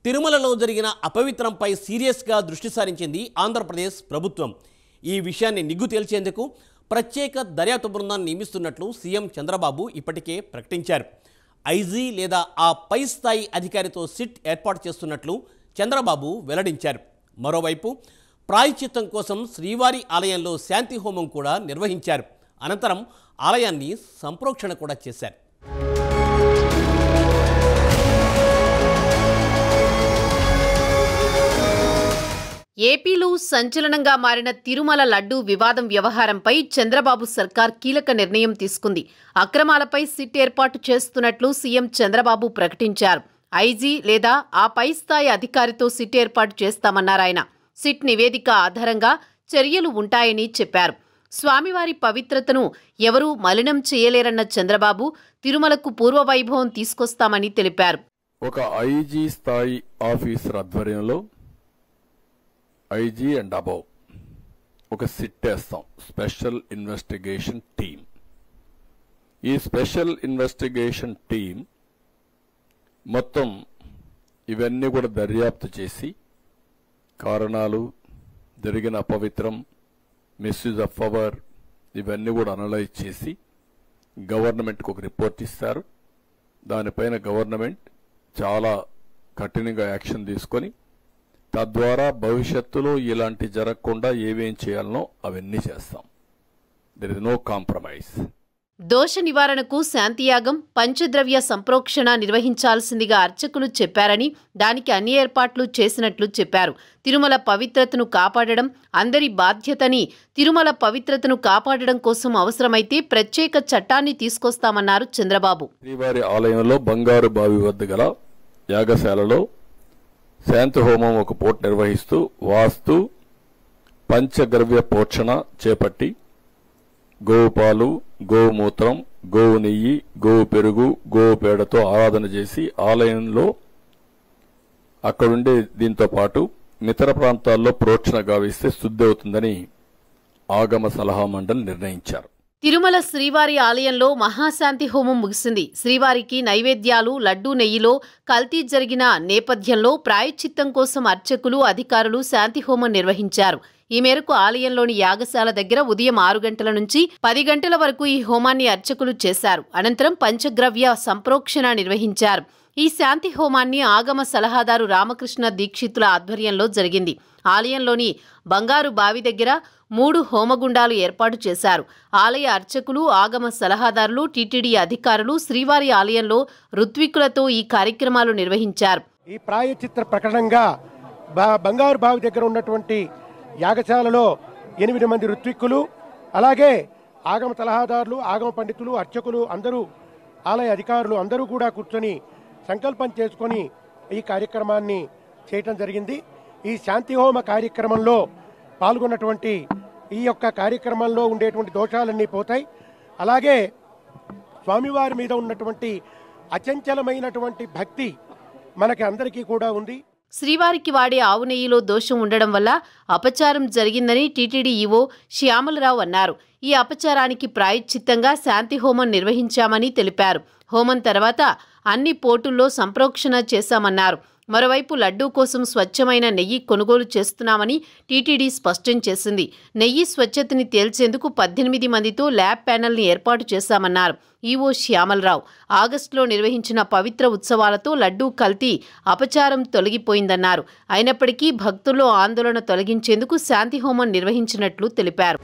తిరుమలలో జరిగిన అపవిత్రంపై సీరియస్గా దృష్టి సారించింది ఆంధ్రప్రదేశ్ ప్రభుత్వం. ఈ విషయాన్ని నిగ్గు తేల్చేందుకు ప్రత్యేక దర్యాప్తు బృందాన్ని నియమిస్తున్నట్లు సీఎం చంద్రబాబు ఇప్పటికే ప్రకటించారు. ఐజీ లేదా ఆ పై స్థాయి అధికారితో సిట్ ఏర్పాటు చేస్తున్నట్లు చంద్రబాబు వెల్లడించారు. మరోవైపు ప్రాయశ్చిత్తం కోసం శ్రీవారి ఆలయంలో శాంతి హోమం కూడా నిర్వహించారు. అనంతరం ఆలయాన్ని సంప్రోక్షణ కూడా చేశారు. ఏపీలో సంచలనంగా మారిన తిరుమల లడ్డూ వివాదం వ్యవహారంపై చంద్రబాబు సర్కార్ కీలక నిర్ణయం తీసుకుంది. అక్రమాలపై సిట్ ఏర్పాటు చేస్తున్నట్లు సీఎం చంద్రబాబు ప్రకటించారు. ఐజీ లేదా ఆ పై స్థాయి అధికారితో సిట్ ఏర్పాటు చేస్తామన్నారాయన. సిట్ నివేదిక ఆధారంగా చర్యలు ఉంటాయని చెప్పారు. స్వామివారి పవిత్రతను ఎవరూ మలినం చేయలేరన్న చంద్రబాబు తిరుమలకు పూర్వవైభవం తీసుకొస్తామని తెలిపారు. ఒక ఐజీ స్థాయి ఆఫీసర్ ఆధ్వర్యంలో ఐజీ అండ్ అబౌవ్ ఒక సిట్ వేస్తాం, స్పెషల్ ఇన్వెస్టిగేషన్ టీం. ఈ స్పెషల్ ఇన్వెస్టిగేషన్ టీం మొత్తం ఇవన్నీ కూడా దర్యాప్తు చేసి కారణాలు, జరిగిన అపవిత్రం, మిస్యూజ్ ఆఫ్ పవర్ ఇవన్నీ కూడా అనలైజ్ చేసి గవర్నమెంట్కి ఒక రిపోర్ట్ ఇస్తారు. దానిపైన గవర్నమెంట్ చాలా కఠినంగా యాక్షన్ తీసుకొని తద్వారా భవిష్యత్తులో ఇలాంటి జరగకుండా ఏమేం చేయాలనో అవన్నీ చేస్తాం. There is no compromise. దోష నివారణకు శాంతియాగం, పంచద్రవ్య సంప్రోక్షణ నిర్వహించాల్సిందిగా అర్చకులు చెప్పారని, దానికి అన్ని ఏర్పాట్లు చేసినట్లు చెప్పారు. తిరుమల పవిత్రతను కాపాడడం అందరి బాధ్యతని, తిరుమల పవిత్రతను కాపాడడం కోసం అవసరమైతే ప్రత్యేక చట్టాన్ని తీసుకొస్తామన్నారు చంద్రబాబు. శ్రీవారి ఆలయంలో బంగారు బావి వద్ద గల యాగశాలలో శాంతి హోమం ఒక పూట నిర్వహిస్తూ వాస్తు పంచద్రవ్య పోషణ చేపట్టి గోవు పాలు, గోమూత్రం, గోవు నెయ్యి, గోవు పెరుగు, గోవు పేడతో ఆరాధన చేసి ఆలయంలో అక్కడుండే దీంతో పాటు ఇతర ప్రాంతాల్లో ప్రోక్షణ గావిస్తే శుద్ధి అవుతుందని ఆగమ సలహా మండలి నిర్ణయించారు. తిరుమల శ్రీవారి ఆలయంలో మహాశాంతి హోమం ముగిసింది. శ్రీవారికి నైవేద్యాలు, లడ్డూ నెయ్యిలో కల్తీ జరిగిన నేపథ్యంలో ప్రాయశ్చిత్తం కోసం అర్చకులు, అధికారులు శాంతి హోమం నిర్వహించారు. ఈ మేరకు ఆలయంలోని యాగశాల దగ్గర ఉదయం 6 గంటల నుంచి 10 గంటల వరకు ఈ హోమాన్ని అర్చకులు చేశారు. అనంతరం పంచద్రవ్య సంప్రోక్షణ నిర్వహించారు. ఈ శాంతి హోమాన్ని ఆగమ సలహాదారు రామకృష్ణ దీక్షితుల ఆధ్వర్యంలో జరిగింది. ఆలయంలోని బంగారు బావి దగ్గర 3 హోమగుండాలు ఏర్పాటు చేశారు. ఆలయ అర్చకులు, ఆగమ సలహాదారులు, టీటీడీ అధికారులు శ్రీవారి ఆలయంలో ఋత్వికులతో ఈ కార్యక్రమాలు నిర్వహించారు. ఈ ప్రాయచిత్ర ప్రకటనగా బంగారు బావి దగ్గర ఉన్నటువంటి యాగశాలలో 8 మంది ఋత్విక్కులు, అలాగే ఆగమ సలహాదారులు, ఆగమ పండితులు, అర్చకులు అందరూ, ఆలయ అధికారులు అందరూ కూడా కూర్చొని సంకల్పం చేసుకొని ఈ కార్యక్రమాన్ని చేయటం జరిగింది. ఈ శాంతి హోమ కార్యక్రమంలో పాల్గొన్నటువంటి ఈ యొక్క కార్యక్రమంలో ఉండేటువంటి దోషాలన్నీ పోతాయి. అలాగే స్వామివారి మీద ఉన్నటువంటి అచంచలమైనటువంటి భక్తి మనకి అందరికీ కూడా ఉంది. శ్రీవారికి వాడే ఆవు నెయ్యిలో దోషం ఉండడం వల్ల అపచారం జరిగిందని టీటీడీ ఈవో శ్యామలరావు అన్నారు. ఈ అపచారానికి ప్రాయశ్చిత్తంగా శాంతి హోమం నిర్వహించామని తెలిపారు. హోమం తర్వాత అన్ని పోర్టుల్లో సంప్రోక్షణ చేశామన్నారు. మరోవైపు లడ్డూ కోసం స్వచ్ఛమైన నెయ్యి కొనుగోలు చేస్తున్నామని టీటీడీ స్పష్టం చేసింది. నెయ్యి స్వచ్ఛతని తేల్చేందుకు 18 మందితో ల్యాబ్ ప్యానెల్ని ఏర్పాటు చేశామన్నారు ఈవో శ్యామలరావు. ఆగస్టులో నిర్వహించిన పవిత్ర ఉత్సవాలతో లడ్డూ కల్తీ అపచారం తొలగిపోయిందన్నారు. అయినప్పటికీ భక్తుల్లో ఆందోళన తొలగించేందుకు శాంతి హోమం నిర్వహించినట్లు తెలిపారు.